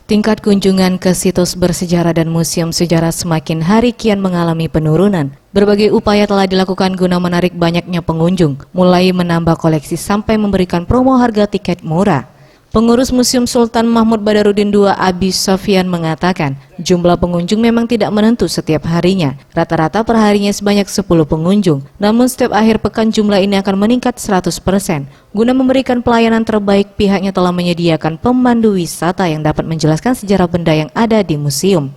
Tingkat kunjungan ke situs bersejarah dan museum sejarah semakin hari kian mengalami penurunan. Berbagai upaya telah dilakukan guna menarik banyaknya pengunjung, mulai menambah koleksi sampai memberikan promo harga tiket murah. Pengurus Museum Sultan Mahmud Badarudin II Abi Sofyan mengatakan, jumlah pengunjung memang tidak menentu setiap harinya. Rata-rata perharinya sebanyak 10 pengunjung, namun setiap akhir pekan jumlah ini akan meningkat 100%. Guna memberikan pelayanan terbaik, pihaknya telah menyediakan pemandu wisata yang dapat menjelaskan sejarah benda yang ada di museum.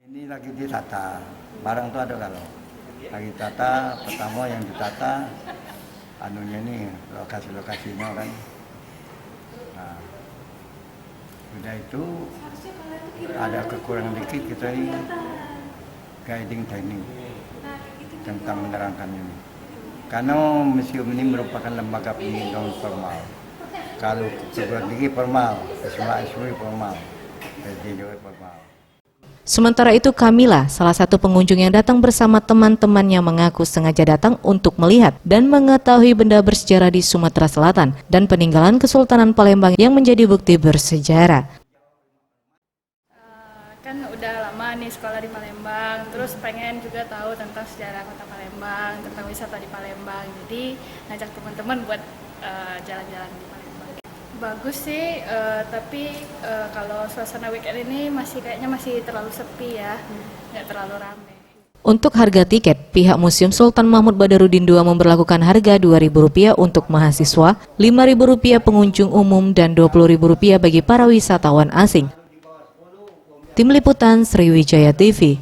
Ini lagi ditata, barang itu ada kalau lagi ditata, pertama yang ditata anunya ini lokasi-lokasinya kan. Nah, udah itu ada kekurangan dikit kita ini guiding teknik tentang menerangkan ini. Karena museum ini merupakan lembaga pendidikan non formal. Kalau perguruan tinggi formal, SMA formal, jadi formal. Sementara itu Kamila, salah satu pengunjung yang datang bersama teman-temannya mengaku sengaja datang untuk melihat dan mengetahui benda bersejarah di Sumatera Selatan dan peninggalan Kesultanan Palembang yang menjadi bukti bersejarah. Kan udah lama nih sekolah di Palembang, terus pengen juga tahu tentang sejarah kota Palembang, tentang wisata di Palembang. Jadi ngajak teman-teman buat jalan-jalan di Palembang. Bagus sih, tapi kalau suasana weekend ini kayaknya masih terlalu sepi ya, nggak terlalu ramai. Untuk harga tiket, pihak Museum Sultan Mahmud Badarudin II memberlakukan harga Rp2.000 untuk mahasiswa, Rp5.000 pengunjung umum, dan Rp20.000 bagi para wisatawan asing. Tim Liputan Sriwijaya TV.